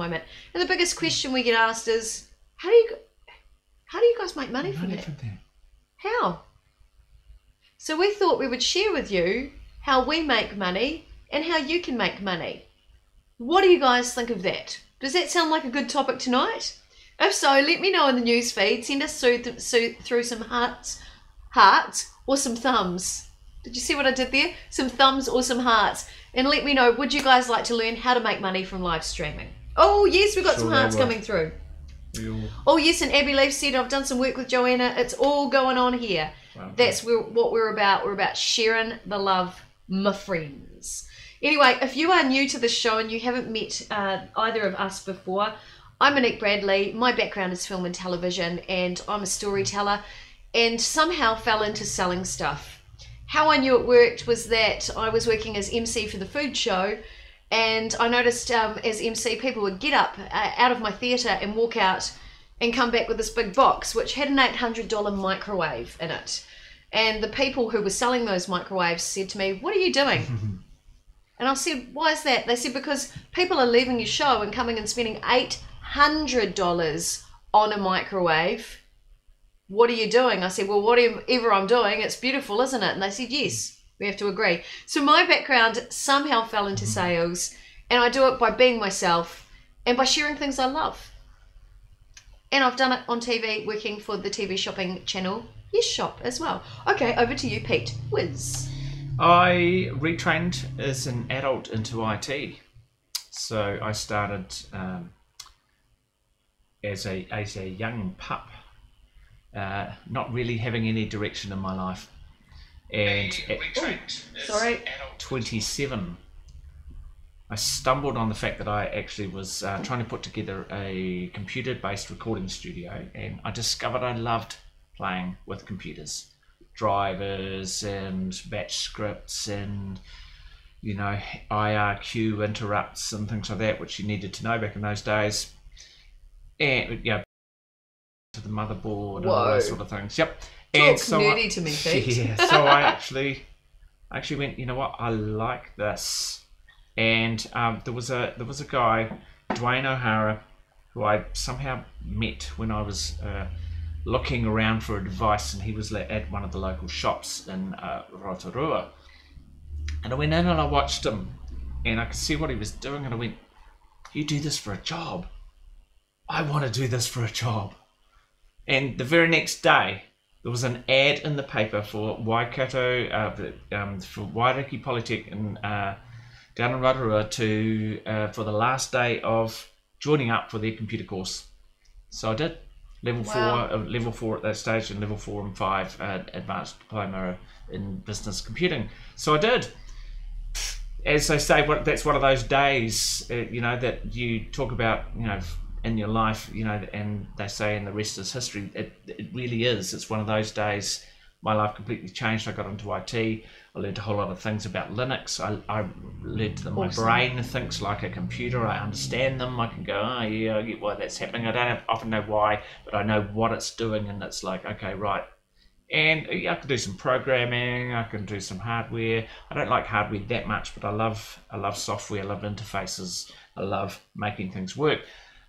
moment. And the biggest question we get asked is, how do you guys make money from that? How? So we thought we would share with you how we make money and how you can make money. What do you guys think of that? Does that sound like a good topic tonight? If so, let me know in the news feed. Send us through some hearts or some thumbs. Did you see what I did there? Some thumbs or some hearts. And let me know, would you guys like to learn how to make money from live streaming? Oh yes, we've got some hearts coming through. Oh yes, and Abby Leaf said, I've done some work with Joanna. It's all going on here. Wow. That's what we're about. We're about sharing the love, my friends. Anyway, if you are new to the show and you haven't met either of us before, I'm Monique Bradley. My background is film and television, and I'm a storyteller, and somehow fell into selling stuff. How I knew it worked was that I was working as MC for the food show, and I noticed as MC people would get up out of my theatre and walk out and come back with this big box which had an $800 microwave in it. And the people who were selling those microwaves said to me, "What are you doing?" And I said, "Why is that?" They said, "Because people are leaving your show and coming and spending $800 on a microwave. What are you doing?" I said, "Well, whatever I'm doing, it's beautiful, isn't it?" And they said, "Yes, we have to agree." So my background somehow fell into sales, and I do it by being myself and by sharing things I love. And I've done it on TV, working for the TV shopping channel, Yes Shop, as well. Okay, over to you, Pete. Whiz. I retrained as an adult into IT. So I started as a young pup. Not really having any direction in my life, and at 27 I stumbled on the fact that I actually was trying to put together a computer-based recording studio, and I discovered I loved playing with computers, drivers and batch scripts and, you know, IRQ interrupts and things like that, which you needed to know back in those days, and yeah, to the motherboard and all those sort of things. Yep. Talk and so nerdy to me, Pete. Yeah. So I actually went, you know what, I like this. And there was a guy, Dwayne O'Hara, who I somehow met when I was looking around for advice, and he was at one of the local shops in Rotorua. And I went in and I watched him, and I could see what he was doing, and I went, "You do this for a job. I want to do this for a job." And the very next day, there was an ad in the paper for Waikato, for Wairiki Polytech in, down in Rotorua for the last day of joining up for their computer course. So I did level 4 at that stage, and level 4 and 5 advanced diploma in business computing. So I did. As they say, that's one of those days, you know, that you talk about, you know, in your life, you know, and they say, and the rest is history. It really is. It's one of those days. My life completely changed. I got into IT. I learned a whole lot of things about Linux. I learned that my brain thinks like a computer. I understand them. I can go, oh yeah, I get why that's happening. I don't often know why, but I know what it's doing, and it's like, okay, right. And I can do some programming. I can do some hardware. I don't like hardware that much, but I love software. I love interfaces. I love making things work.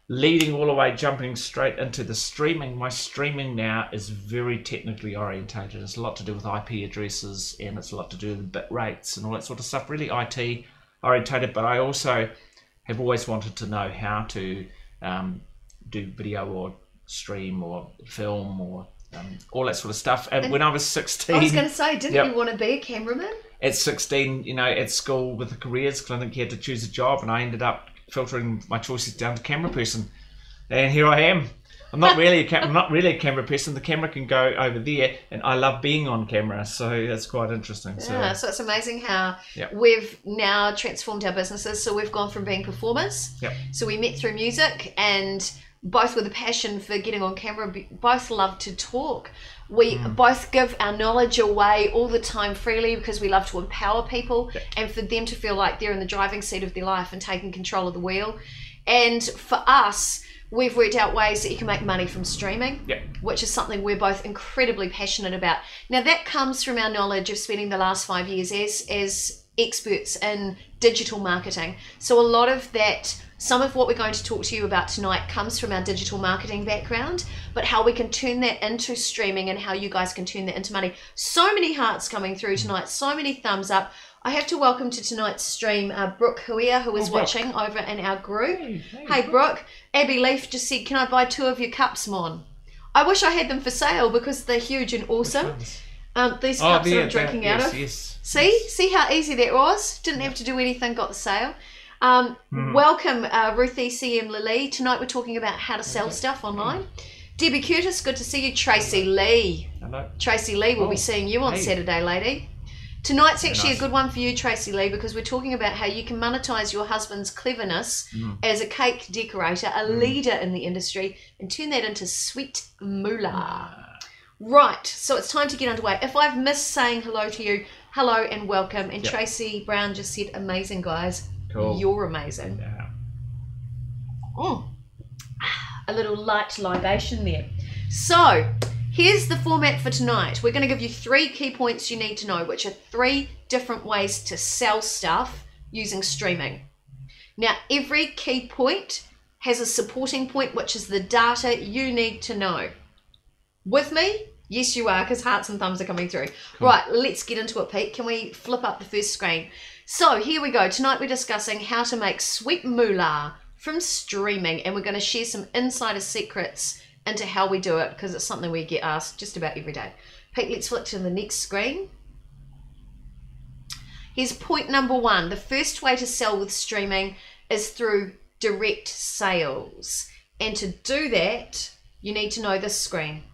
Leading all the way, jumping straight into the streaming. My streaming now is very technically orientated. It's a lot to do with IP addresses, and it's a lot to do with bit rates and all that sort of stuff. Really IT orientated, but I also have always wanted to know how to do video or stream or film or all that sort of stuff. And when I was 16... I was going to say, didn't you want to be a cameraman? At 16, you know, at school with the careers clinic, you had to choose a job, and I ended up filtering my choices down to camera person, and here I am. I'm not really a camera person. The camera can go over there, and I love being on camera, so that's quite interesting. Yeah, so it's amazing how we've now transformed our businesses. So we've gone from being performers. So we met through music, and both with a passion for getting on camera, both love to talk. We both give our knowledge away all the time freely because we love to empower people and for them to feel like they're in the driving seat of their life and taking control of the wheel. And for us, we've worked out ways that you can make money from streaming, which is something we're both incredibly passionate about. Now that comes from our knowledge of spending the last 5 years as experts in digital marketing. So a lot of that Some of what we're going to talk to you about tonight comes from our digital marketing background, but how we can turn that into streaming and how you guys can turn that into money. So many hearts coming through tonight, so many thumbs up. I have to welcome to tonight's stream Brooke Huia, who is watching over in our group. Hey Brooke. Abby Leaf just said, can I buy 2 of your cups, Mon? I wish I had them for sale because they're huge and awesome. These cups that I'm drinking out of. Yes. See how easy that was? Didn't have to do anything, got the sale. Welcome, Ruthie CM Lily. Tonight we're talking about how to sell stuff online. Debbie Curtis, good to see you. Tracy Lee. Hello. Tracy Lee, we'll be seeing you on Saturday, lady. Tonight's actually a good one for you, Tracy Lee, because we're talking about how you can monetize your husband's cleverness as a cake decorator, a leader in the industry, and turn that into sweet moolah. Right, so it's time to get underway. If I've missed saying hello to you, hello and welcome. And Tracy Brown just said, amazing, guys. Cool. You're amazing. Yeah. A little light libation there. So, here's the format for tonight. We're going to give you 3 key points you need to know, which are 3 different ways to sell stuff using streaming. Now, every key point has a supporting point, which is the data you need to know. With me? Yes, you are, because hearts and thumbs are coming through. Cool. Right, let's get into it, Pete. Can we flip up the first screen? So here we go. Tonight we're discussing how to make sweet moolah from streaming, and we're going to share some insider secrets into how we do it, because it's something we get asked just about every day. Pete, let's flip to the next screen. Here's point number 1. The first way to sell with streaming is through direct sales. And to do that, you need to know this screen.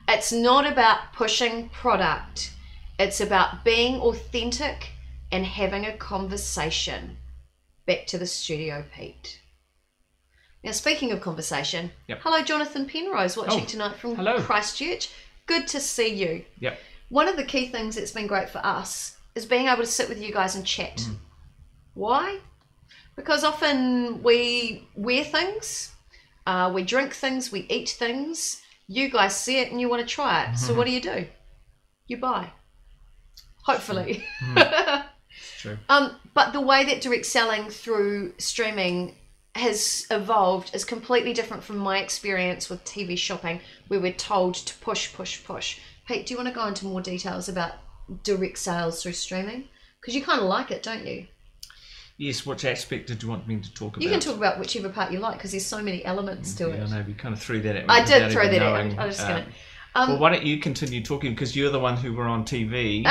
It's not about pushing product. It's about being authentic and having a conversation. Back to the studio, Pete. Now, speaking of conversation, hello, Jonathan Penrose, watching tonight from Christchurch. Good to see you. Yep. One of the key things that's been great for us is being able to sit with you guys and chat. Why? Because often we wear things, we drink things, we eat things. You guys see it and you want to try it. So what do? You buy. Hopefully. True. But the way that direct selling through streaming has evolved is completely different from my experience with TV shopping, where we're told to push, push, push. Pete, do you want to go into more details about direct sales through streaming? Because you kind of like it, don't you? Yes, which aspect did you want me to talk about? You can talk about whichever part you like, because there's so many elements to it. I know, you kind of threw that at me. I did throw that at me. I was just going to... well, why don't you continue talking, because you're the one who were on TV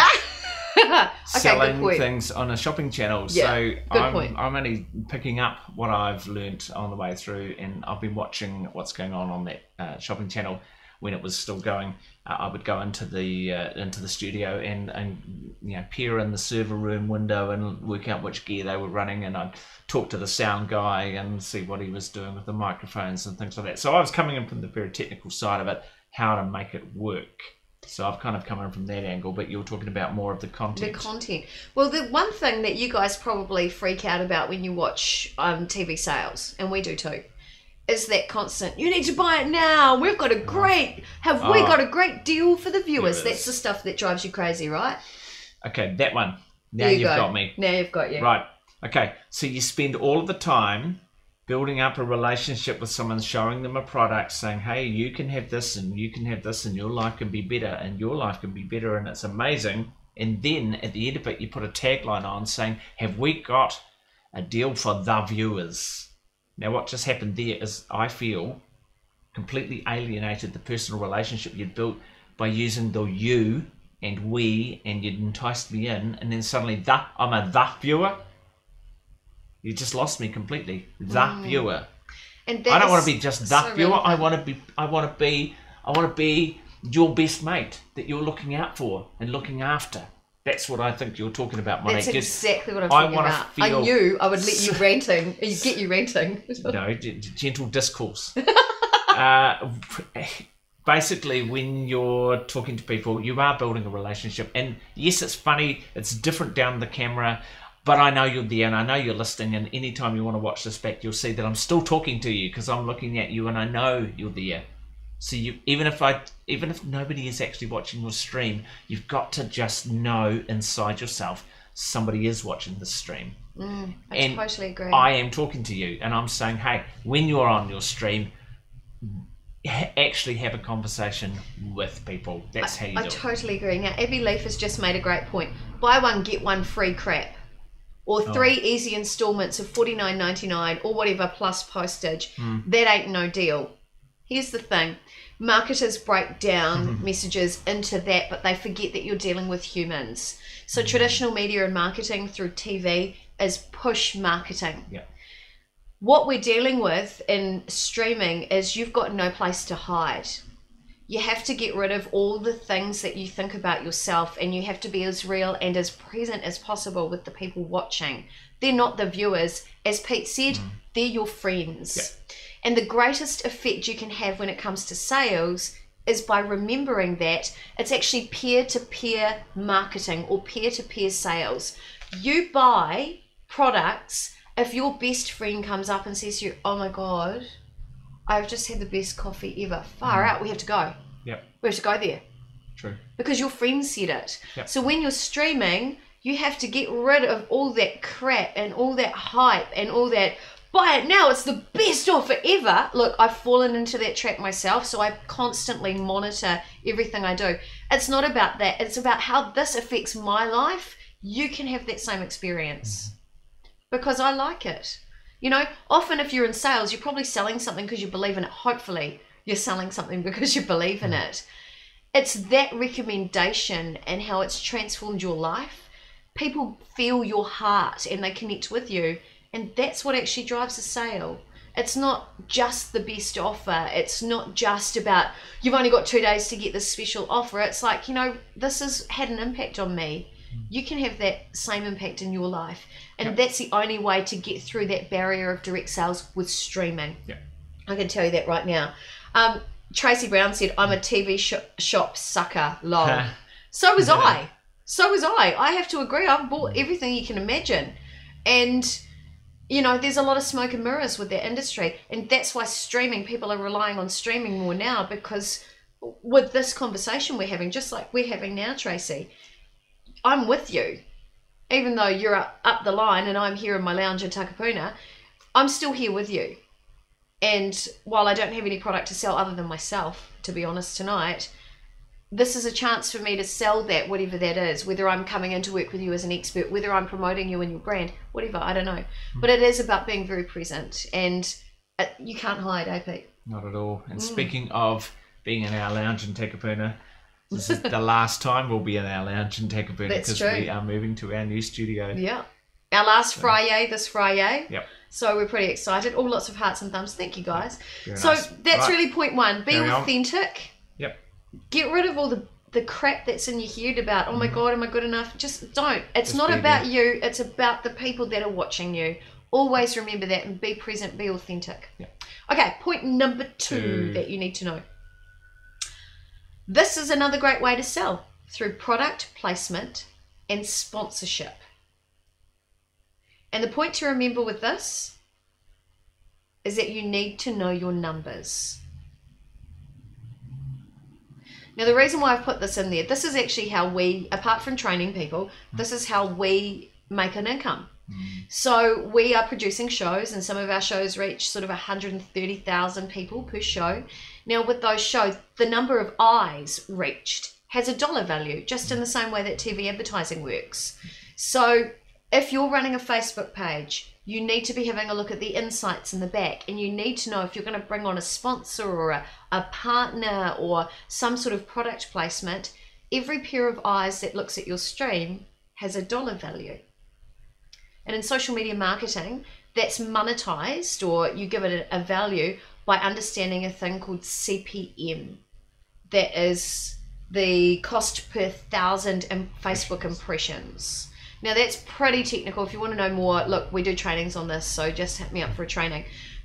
selling things on a shopping channel. Yeah, so I'm only picking up what I've learnt on the way through, and I've been watching what's going on that shopping channel when it was still going. I would go into the studio and peer in the server room window and work out which gear they were running, and I'd talk to the sound guy and see what he was doing with the microphones and things like that. So I was coming in from the very technical side of it, how to make it work. So I've kind of come in from that angle, but you're talking about more of the content. The content. Well, the one thing that you guys probably freak out about when you watch TV sales, and we do too, is that constant, you need to buy it now. We've got a great, we got a great deal for the viewers. That's the stuff that drives you crazy, right? Okay, that one. Now you've got me. Now you've got you. Right. Okay, so you spend all of the time building up a relationship with someone, showing them a product, saying, hey, you can have this and you can have this and your life can be better and your life can be better and it's amazing. And then at the end of it, you put a tagline on saying, have we got a deal for the viewers? Now, what just happened there is, I feel, completely alienated the personal relationship you'd built by using the you and we, and you'd enticed me in, and then suddenly I'm a the viewer. You just lost me completely. The viewer. And I don't want to be just the viewer. I want to be your best mate that you're looking out for and looking after. That's what I think you're talking about, Monique. That's exactly what I'm talking about. I knew I would let you ranting. Get you ranting. No, gentle discourse. Basically, when you're talking to people, you are building a relationship. And yes, it's funny. It's different down the camera. But I know you're there and I know you're listening, and anytime you want to watch this back, you'll see that I'm still talking to you because I'm looking at you and I know you're there. So even if nobody is actually watching your stream, you've got to just know inside yourself somebody is watching this stream. I totally agree. I am talking to you and I'm saying, hey, when you're on your stream, actually have a conversation with people. That's how you do it. I totally agree. Now, Abby Leaf has just made a great point. Buy one, get one free crap. Or 3 easy installments of $49.99 or whatever plus postage. That ain't no deal. Here's the thing. Marketers break down messages into that, but they forget that you're dealing with humans. So traditional media and marketing through TV is push marketing. Yeah. What we're dealing with in streaming is you've got no place to hide. You have to get rid of all the things that you think about yourself, and you have to be as real and as present as possible with the people watching. They're not the viewers. As Pete said, they're your friends. Yeah. And the greatest effect you can have when it comes to sales is by remembering that it's actually peer-to-peer marketing or peer-to-peer sales. You buy products if your best friend comes up and says to you, oh my God, I've just had the best coffee ever. Far out, we have to go. Yep. We have to go there. True. Because your friend said it. Yep. So when you're streaming, you have to get rid of all that crap and all that hype and all that, buy it now, it's the best offer ever. Look, I've fallen into that trap myself, so I constantly monitor everything I do. It's not about that. It's about how this affects my life. You can have that same experience because I like it. You know, often if you're in sales, you're probably selling something because you believe in it. Hopefully, you're selling something because you believe in it. It's that recommendation and how it's transformed your life. People feel your heart and they connect with you. And that's what actually drives a sale. It's not just the best offer. It's not just about, you've only got 2 days to get this special offer. It's like, you know, this has had an impact on me. You can have that same impact in your life. And that's the only way to get through that barrier of direct sales with streaming. Yeah. I can tell you that right now. Tracy Brown said, I'm a TV shop sucker, lol. So was I. So was I. I have to agree. I've bought everything you can imagine. And you know, there's a lot of smoke and mirrors with that industry. And that's why streaming, people are relying on streaming more now, because with this conversation we're having, just like we're having now, Tracy, I'm with you. Even though you're up the line and I'm here in my lounge in Takapuna, I'm still here with you. And while I don't have any product to sell other than myself, to be honest, tonight, this is a chance for me to sell that, whatever that is, whether I'm coming in to work with you as an expert, whether I'm promoting you and your brand, whatever, I don't know. But it is about being very present, and you can't hide, eh, Pete? Not at all. And speaking of being in our lounge in Takapuna, this is the last time we'll be in our lounge in Takapuna because we are moving to our new studio. Yeah. Our last Friday, this Friday. Yep. So we're pretty excited. All lots of hearts and thumbs. Thank you, guys. Very so nice. that's really point one. Be authentic. Yep. Get rid of all the crap that's in your head about, oh my God, am I good enough? Just don't. It's Just not be about good. you. It's about the people that are watching you. Always remember that and be present, be authentic. Yep. Okay, point number two that you need to know. This is another great way to sell, through product placement and sponsorship. And the point to remember with this is that you need to know your numbers. Now, the reason why I've put this in there, this is actually how we, apart from training people, this is how we make an income. So we are producing shows, and some of our shows reach sort of 130,000 people per show. Now, with those shows, the number of eyes reached has a dollar value, just in the same way that TV advertising works. So if you're running a Facebook page, you need to be having a look at the insights in the back, and you need to know if you're going to bring on a sponsor or a partner or some sort of product placement. Every pair of eyes that looks at your stream has a dollar value. And in social media marketing, that's monetized, or you give it a value by understanding a thing called CPM. That is the cost per 1,000 Facebook impressions. Now that's pretty technical. If you want to know more, look, we do trainings on this, so just hit me up for a training.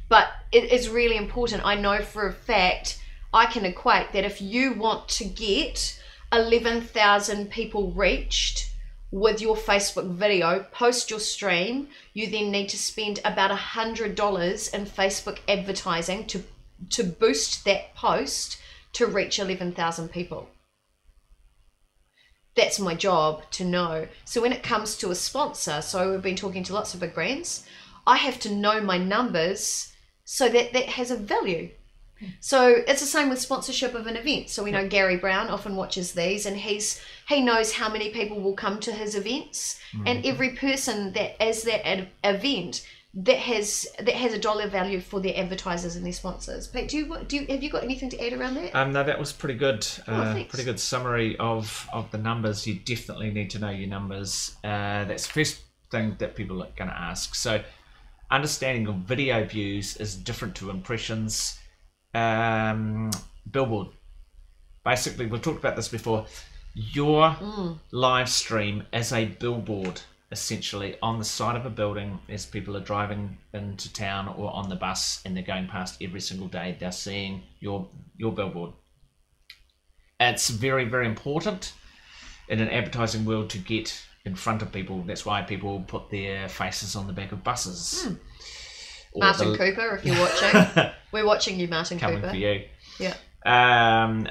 But it is really important. I know for a fact, I can equate that if you want to get 11,000 people reached with your Facebook video, post your stream, you then need to spend about $100 in Facebook advertising to boost that post to reach 11,000 people. that's my job to know. So when it comes to a sponsor, so we've been talking to lots of big brands, I have to know my numbers so that that has a value. So it's the same with sponsorship of an event. So we know Gary Brown often watches these, and he knows how many people will come to his events, and every person that is that event that has a dollar value for their advertisers and their sponsors. Pete, have you got anything to add around that? No, that was pretty good. Thanks. Pretty good summary of the numbers. You definitely need to know your numbers. That's the first thing that people are going to ask. So understanding of video views is different to impressions. Billboard. Basically, we've talked about this before. Your live stream is a billboard, essentially, on the side of a building as people are driving into town or on the bus, and they're going past every single day. They're seeing your billboard. It's very, very important in an advertising world to get in front of people. That's why people put their faces on the back of buses. Martin Cooper, if you're watching. We're watching you, Martin Cooper. Coming for you. Yeah.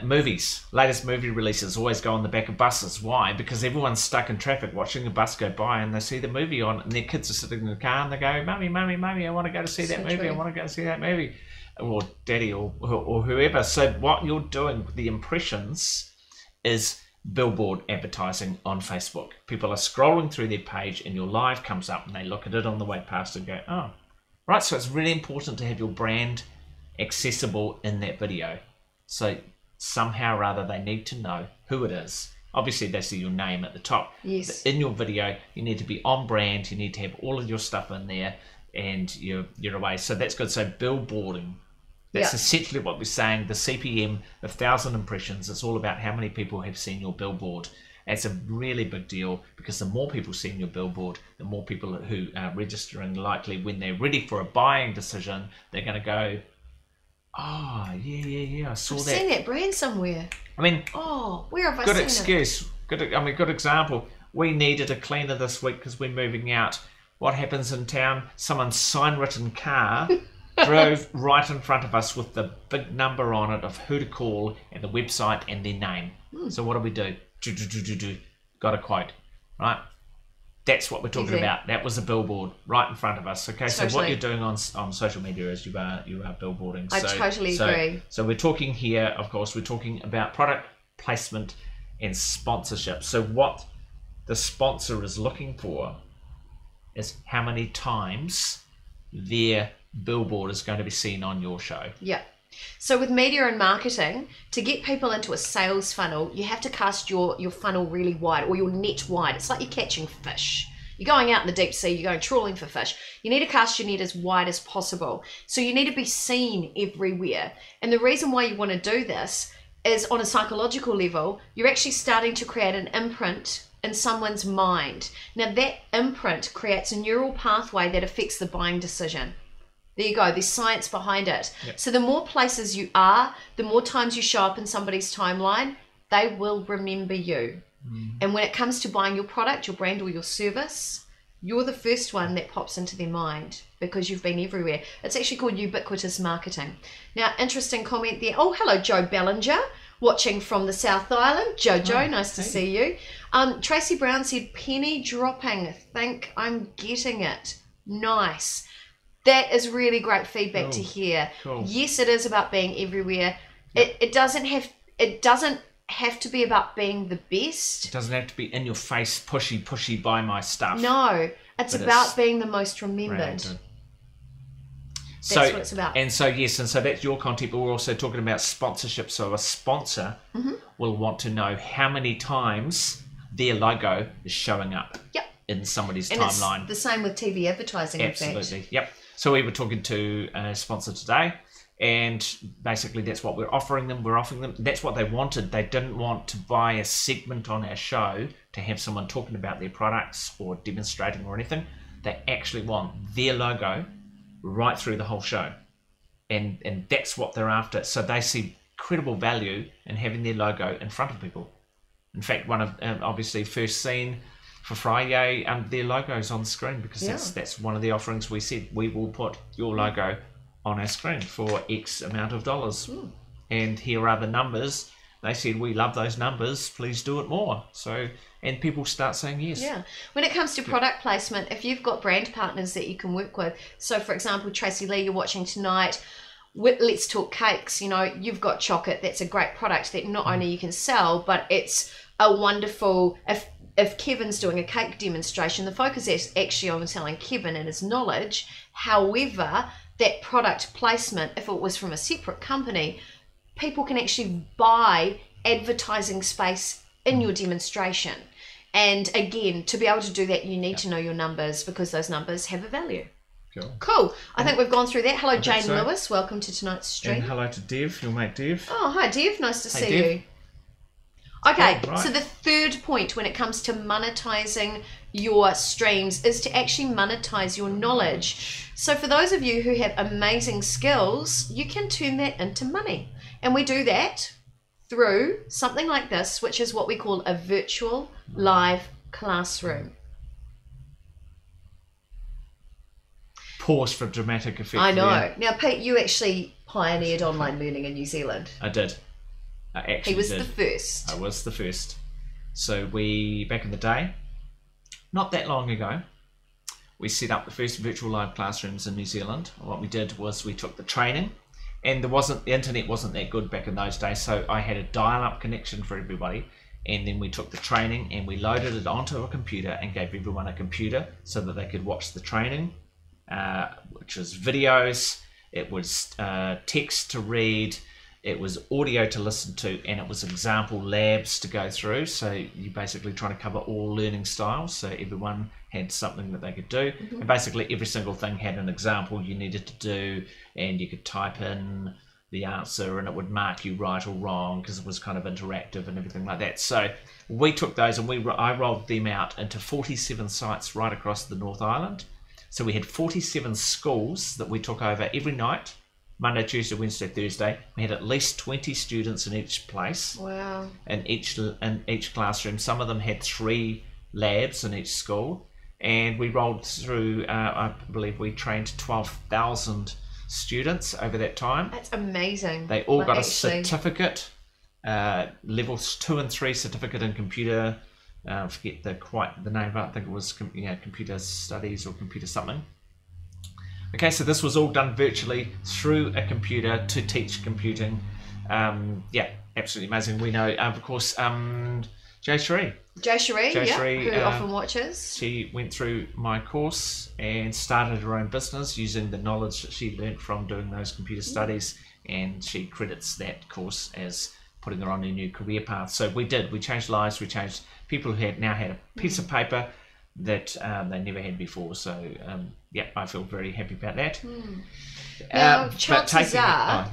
Movies. Latest movie releases always go on the back of buses. Why? Because everyone's stuck in traffic watching a bus go by, and they see the movie on, and their kids are sitting in the car and they go, Mummy, Mummy, Mummy, I want to go to see that movie. True. I want to go see that movie. Or Daddy or whoever. So what you're doing with the impressions is billboard advertising on Facebook. People are scrolling through their page and your live comes up and they look at it on the way past and go, oh. Right, so it's really important to have your brand accessible in that video. So somehow or other they need to know who it is. Obviously they see your name at the top. Yes. But in your video, you need to be on brand, you need to have all of your stuff in there, and you're away. So that's good. So billboarding. That's essentially what we're saying. The CPM of 1,000 impressions, it's all about how many people have seen your billboard. It's a really big deal, because the more people see your billboard, the more people who are registering, likely when they're ready for a buying decision, they're going to go, oh, yeah, I saw I've that. seen that brand somewhere. I mean, where have I good seen excuse. Good example. We needed a cleaner this week because we're moving out. What happens in town? Someone's sign-written car drove right in front of us with the big number on it of who to call and the website and their name. So what do? Got a quote, right? That's what we're talking about. That was a billboard right in front of us. Okay, Totally. So what you're doing on social media is you are billboarding. I totally agree. So we're talking here, of course, we're talking about product placement and sponsorship. So what the sponsor is looking for is how many times their billboard is going to be seen on your show. Yeah. So with media and marketing, to get people into a sales funnel, you have to cast your funnel really wide, or your net wide. It's like you're catching fish. You're going out in the deep sea, you're going trawling for fish. You need to cast your net as wide as possible. So you need to be seen everywhere. And the reason why you want to do this is, on a psychological level, you're actually starting to create an imprint in someone's mind. Now that imprint creates a neural pathway that affects the buying decision. There you go, there's science behind it. Yep. So the more places you are, the more times you show up in somebody's timeline, they will remember you. And when it comes to buying your product, your brand, or your service, you're the first one that pops into their mind because you've been everywhere. It's actually called ubiquitous marketing. Now, interesting comment there. Oh, hello, Joe Bellinger, watching from the South Island. Jojo, nice to see you. Tracy Brown said, penny dropping. Think I'm getting it. Nice. That is really great feedback to hear. Cool. Yes, it is about being everywhere. Yep. It doesn't have to be about being the best. It doesn't have to be in your face, pushy, buy my stuff. No, it's about being the most remembered. Branded. That's what it's about. And so that's your content, but we're also talking about sponsorship. So a sponsor will want to know how many times their logo is showing up in somebody's timeline. It's the same with TV advertising, Absolutely. in fact. Yep. So we were talking to a sponsor today, and basically that's what we're offering them. We're offering them, that's what they wanted. They didn't want to buy a segment on our show to have someone talking about their products or demonstrating or anything. They actually want their logo right through the whole show. And that's what they're after. So they see credible value in having their logo in front of people. In fact, one of, obviously, first seen for Friday, their logo's on the screen, because that's one of the offerings. We said we will put your logo on our screen for X amount of dollars. And here are the numbers they said, we love those numbers, please do it more. So, and people start saying yes. Yeah. When it comes to product placement, if you've got brand partners that you can work with, so for example, Tracy Lee, you're watching tonight, Let's Talk Cakes, you know, you've got Chocolate, that's a great product that not only you can sell, but it's a wonderful, if Kevin's doing a cake demonstration, the focus is actually on selling Kevin and his knowledge. However, that product placement, if it was from a separate company, people can actually buy advertising space in your demonstration. And again, to be able to do that, you need to know your numbers, because those numbers have a value. Cool. I think we've gone through that. Hello, Jane Lewis. Welcome to tonight's stream. And hello to Dev, your mate Dev. Oh, hi, Dev. Nice to see Dev. you. Okay, Oh, right. so the third point when it comes to monetizing your streams is to actually monetize your knowledge. So for those of you who have amazing skills, you can turn that into money. And we do that through something like this, which is what we call a virtual live classroom. Pause for dramatic effect. I know. there. Now, Pete, you actually pioneered online learning in New Zealand. I did. I actually He was did. the first. I was the first. So we, back in the day, not that long ago, we set up the first virtual live classrooms in New Zealand. What we did was we took the training, and the internet wasn't that good back in those days, so I had a dial-up connection for everybody, and then we took the training and we loaded it onto a computer and gave everyone a computer so that they could watch the training, which was videos, it was text to read, it was audio to listen to, and it was example labs to go through. So you're basically trying to cover all learning styles, so everyone had something that they could do. And basically every single thing had an example you needed to do, and you could type in the answer and it would mark you right or wrong because it was kind of interactive and everything like that. So we took those and I rolled them out into 47 sites right across the North Island. So we had 47 schools that we took over every night, Monday, Tuesday, Wednesday, Thursday. We had at least 20 students in each place. Wow. In each classroom. Some of them had 3 labs in each school. And we rolled through, I believe we trained 12,000 students over that time. That's amazing. They all got a certificate, levels 2 and 3 certificate in computer. I forget the name of it. I think it was computer studies or computer something. Okay, so this was all done virtually through a computer to teach computing. Yeah, absolutely amazing. We know, of course, Jay Cherie. Jay Cherie, Cherie, who often watches. She went through my course and started her own business using the knowledge that she learned from doing those computer studies, and she credits that course as putting her on a new career path. So we changed lives, we changed people who now had a piece of paper that they never had before. So yeah, I feel very happy about that. Now, chances are,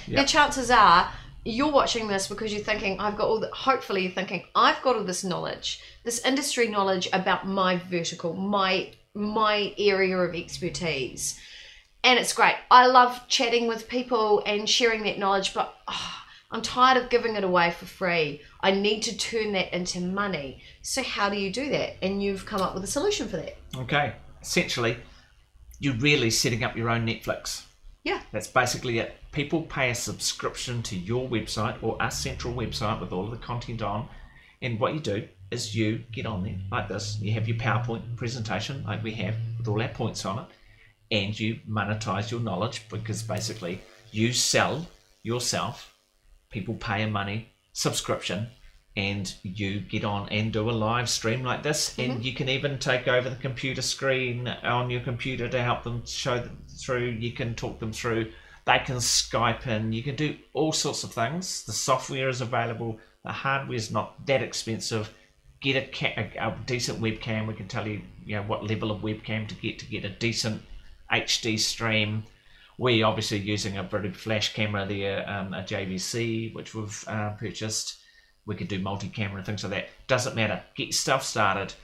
now chances are you're watching this because you're thinking, hopefully you're thinking, I've got all this knowledge, this industry knowledge about my vertical, my area of expertise. And it's great. I love chatting with people and sharing that knowledge, but I'm tired of giving it away for free. I need to turn that into money. So how do you do that? And you've come up with a solution for that. Okay. Essentially, you're really setting up your own Netflix. Yeah. That's basically it. People pay a subscription to your website or a central website with all of the content on. And what you do is you get on there like this. You have your PowerPoint presentation like we have with all our points on it. And you monetize your knowledge because basically you sell yourself. People pay a money subscription and you get on and do a live stream like this. And you can even take over the computer screen on your computer to help them show them through. You can talk them through. They can Skype in. You can do all sorts of things. The software is available. The hardware is not that expensive. Get a decent webcam. We can tell you, what level of webcam to get a decent HD stream. We're obviously using a British flash camera there, a JVC, which we've purchased. We could do multi-camera and things like that. Doesn't matter. Get your stuff started.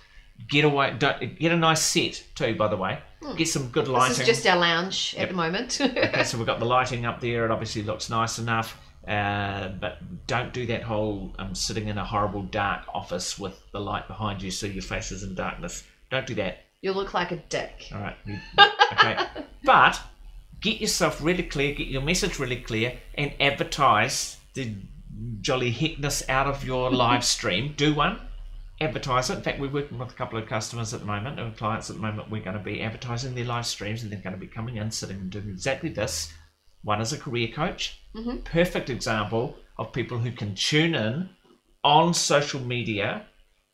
Get a nice set too, by the way. Get some good lighting. This is just our lounge at the moment. Okay, so we've got the lighting up there. It obviously looks nice enough. But don't do that whole sitting in a horrible dark office with the light behind you so your face is in darkness. Don't do that. You'll look like a dick. All right. Okay. But get yourself really clear, get your message really clear, and advertise the jolly heckness out of your live stream, do one. Advertise it. In fact, we're working with a couple of customers at the moment, or clients at the moment. We're going to be advertising their live streams, and they're going to be coming in, sitting and doing exactly this. One is a career coach. Perfect example of people who can tune in on social media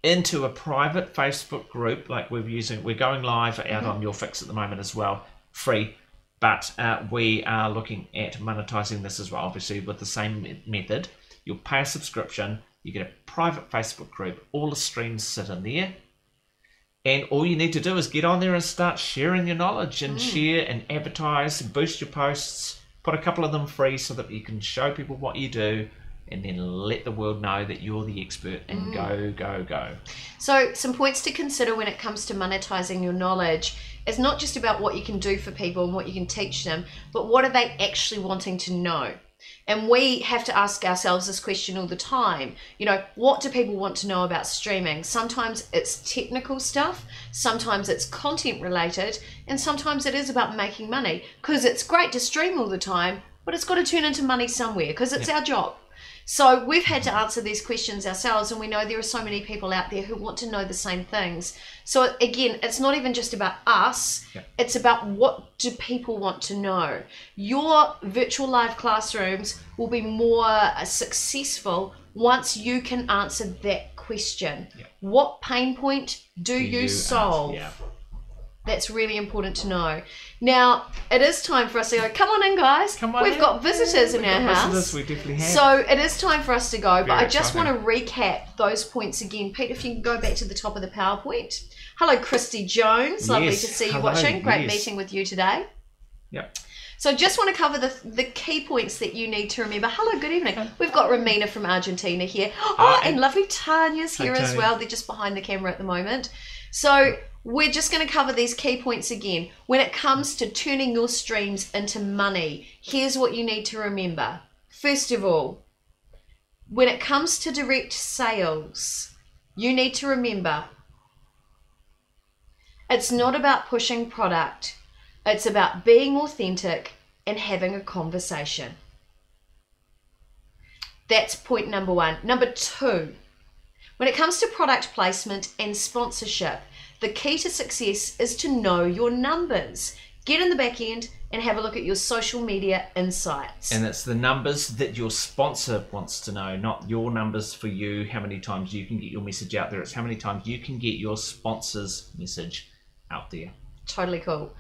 into a private Facebook group like we're using. We're going live out on YourFix at the moment as well, free. But we are looking at monetizing this as well, obviously with the same method. You'll pay a subscription. You get a private Facebook group. All the streams sit in there. And all you need to do is get on there and start sharing your knowledge and share and advertise and boost your posts. Put a couple of them free so that you can show people what you do and then let the world know that you're the expert and go, go, go. So some points to consider when it comes to monetizing your knowledge is not just about what you can do for people and what you can teach them, but what are they actually wanting to know? And we have to ask ourselves this question all the time. You know, what do people want to know about streaming? Sometimes it's technical stuff, sometimes it's content related, and sometimes it is about making money, because it's great to stream all the time, but it's got to turn into money somewhere because it's our job. So we've had to answer these questions ourselves, and we know there are so many people out there who want to know the same things. So again, it's not even just about us, it's about what do people want to know. Your virtual live classrooms will be more successful once you can answer that question. What pain point do you solve? That's really important to know. Now, it is time for us to go. Come on in, guys. Come on We've in. got visitors in our house. Visitors, we definitely have. So it is time for us to go, but Very I just exciting. want to recap those points again. Pete, if you can go back to the top of the PowerPoint. Hello, Christy Jones. Lovely to see you watching. Great meeting with you today. Yep. So just want to cover the key points that you need to remember. Hello, good evening. We've got Romina from Argentina here. Oh, and lovely Tanya's here as well. They're just behind the camera at the moment. So we're just going to cover these key points again. When it comes to turning your streams into money, here's what you need to remember. First of all, when it comes to direct sales, you need to remember it's not about pushing product. It's about being authentic and having a conversation. That's point number one. Number two, when it comes to product placement and sponsorship, the key to success is to know your numbers. Get in the back end and have a look at your social media insights. And it's the numbers that your sponsor wants to know, not your numbers for you, how many times you can get your message out there. It's how many times you can get your sponsor's message out there. Totally cool.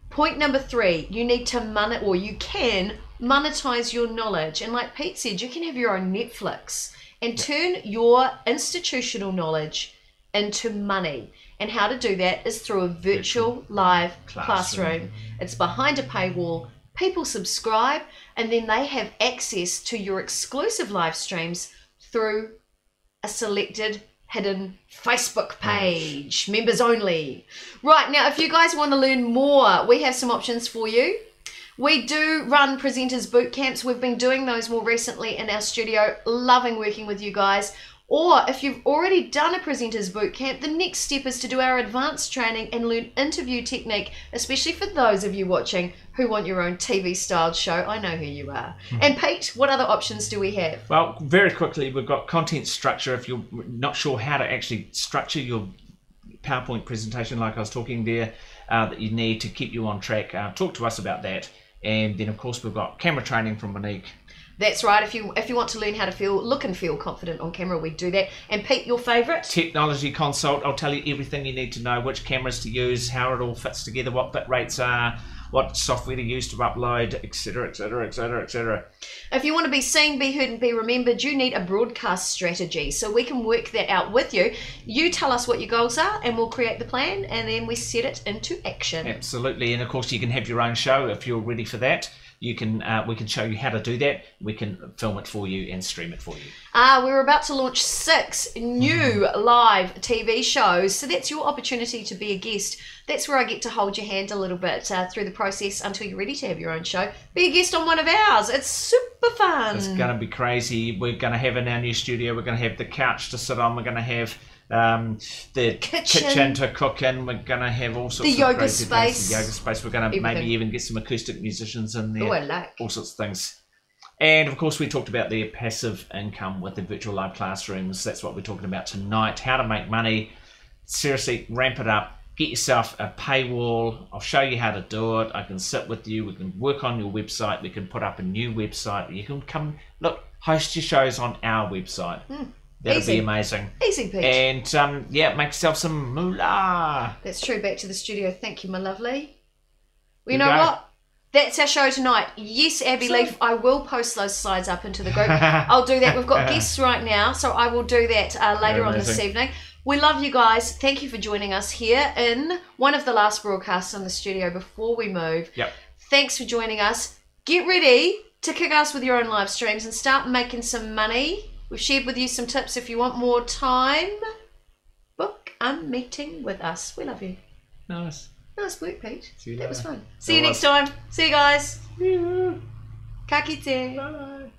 Point number three, you need to you can monetize your knowledge. And like Pete said, you can have your own Netflix and turn your institutional knowledge into money. And how to do that is through a virtual live classroom. It's behind a paywall. People subscribe, and then they have access to your exclusive live streams through a selected hidden Facebook page, members only. Right, now if you guys want to learn more, we have some options for you. We do run presenters boot camps. We've been doing those more recently in our studio, loving working with you guys. Or if you've already done a presenters boot camp, the next step is to do our advanced training and learn interview technique, especially for those of you watching who want your own TV styled show. I know who you are. And Pete, what other options do we have? Well, very quickly, we've got content structure. If you're not sure how to actually structure your PowerPoint presentation, like I was talking there, that you need to keep you on track, talk to us about that. And then, of course, we've got camera training from Monique. That's right. If you want to learn how to look and feel confident on camera, we do that. And Pete, your favourite? Technology consult. I'll tell you everything you need to know, which cameras to use, how it all fits together, what bit rates are, what software to use to upload, etc., etc., etc., etc. If you want to be seen, be heard, and be remembered, you need a broadcast strategy. So we can work that out with you. You tell us what your goals are, and we'll create the plan, and then we set it into action. Absolutely. And of course, you can have your own show if you're ready for that. You can, we can show you how to do that. We can film it for you and stream it for you. We're about to launch 6 new live TV shows. So that's your opportunity to be a guest. That's where I get to hold your hand a little bit through the process until you're ready to have your own show. Be a guest on one of ours. It's super fun. It's going to be crazy. We're going to have in our new studio, we're going to have the couch to sit on. We're going to have the kitchen to cook in. We're going to have all sorts of yoga space. The yoga space. We're going to maybe even get some acoustic musicians in there. Oh, I like. All sorts of things. And of course, we talked about the passive income with the virtual live classrooms. That's what we're talking about tonight. How to make money. Seriously, ramp it up. Get yourself a paywall. I'll show you how to do it. I can sit with you. We can work on your website. We can put up a new website. You can come, look, host your shows on our website. That'll be amazing. Easy, Pete. And yeah, make yourself some moolah. That's true. Back to the studio. Thank you, my lovely. Well, you know what? That's our show tonight. Yes, Abby Leaf, I will post those slides up into the group. I'll do that. We've got guests right now, so I will do that later on this evening. We love you guys. Thank you for joining us here in one of the last broadcasts in the studio before we move. Yep. Thanks for joining us. Get ready to kick ass with your own live streams and start making some money. We've shared with you some tips. If you want more time, book a meeting with us. We love you. Nice. Nice work, Pete. See you That later. was fun. See you next time. See you guys. Ka kite. Bye.